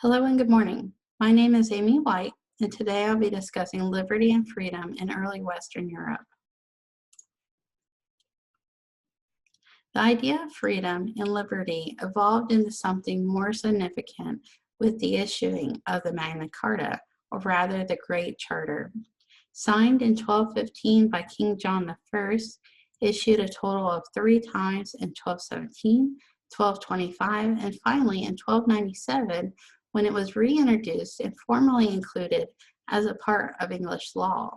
Hello and good morning. My name is Amy White, and today I'll be discussing liberty and freedom in early Western Europe. The idea of freedom and liberty evolved into something more significant with the issuing of the Magna Carta, or rather the Great Charter. Signed in 1215 by King John I, issued a total of 3 times in 1217, 1225, and finally in 1297, when it was reintroduced and formally included as a part of English law.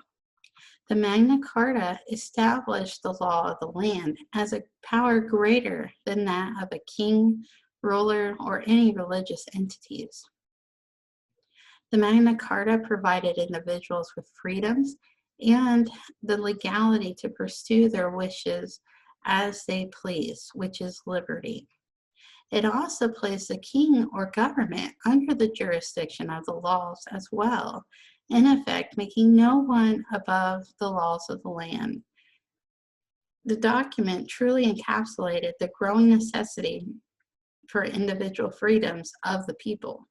The Magna Carta established the law of the land as a power greater than that of a king, ruler, or any religious entities. The Magna Carta provided individuals with freedoms and the legality to pursue their wishes as they please, which is liberty. It also placed the king or government under the jurisdiction of the laws as well, in effect making no one above the laws of the land. The document truly encapsulated the growing necessity for individual freedoms of the people.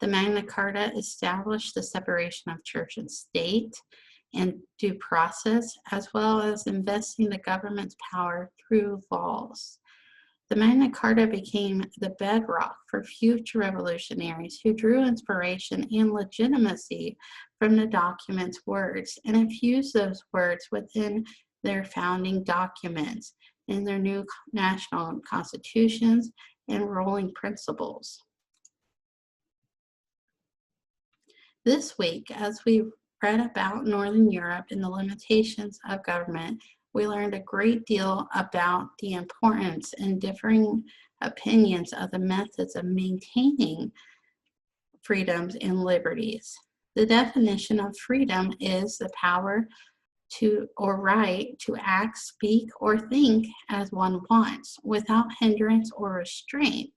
The Magna Carta established the separation of church and state and due process, as well as investing the government's power through laws. The Magna Carta became the bedrock for future revolutionaries who drew inspiration and legitimacy from the document's words and infused those words within their founding documents in their new national constitutions and ruling principles. This week, as we read about Northern Europe and the limitations of government, we learned a great deal about the importance and differing opinions of the methods of maintaining freedoms and liberties. The definition of freedom is the power to or right to act, speak, or think as one wants without hindrance or restraint,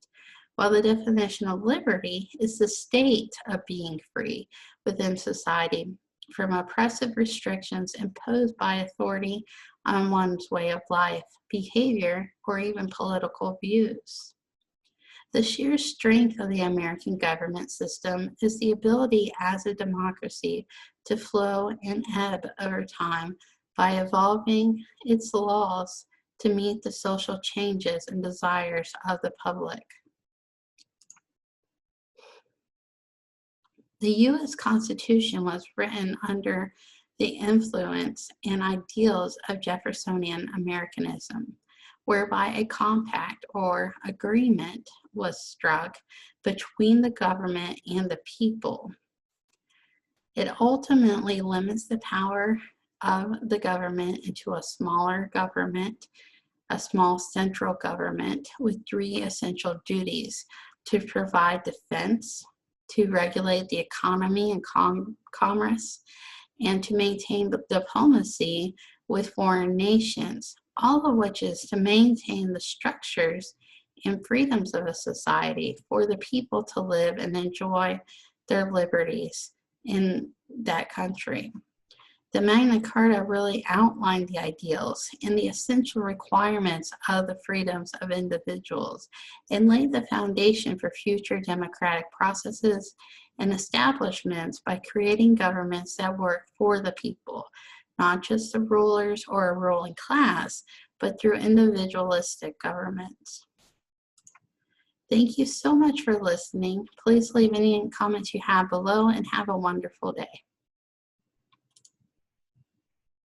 while the definition of liberty is the state of being free within society from oppressive restrictions imposed by authority on one's way of life, behavior, or even political views. The sheer strength of the American government system is the ability as a democracy to flow and ebb over time by evolving its laws to meet the social changes and desires of the public. The U.S. Constitution was written under the influence and ideals of Jeffersonian Americanism, whereby a compact or agreement was struck between the government and the people. It ultimately limits the power of the government into a smaller government, a small central government with 3 essential duties: to provide defense, to regulate the economy and commerce, and to maintain the diplomacy with foreign nations, all of which is to maintain the structures and freedoms of a society for the people to live and enjoy their liberties in that country. The Magna Carta really outlined the ideals and the essential requirements of the freedoms of individuals and laid the foundation for future democratic processes and establishments by creating governments that work for the people, not just the rulers or a ruling class, but through individualistic governments. Thank you so much for listening. Please leave any comments you have below and have a wonderful day.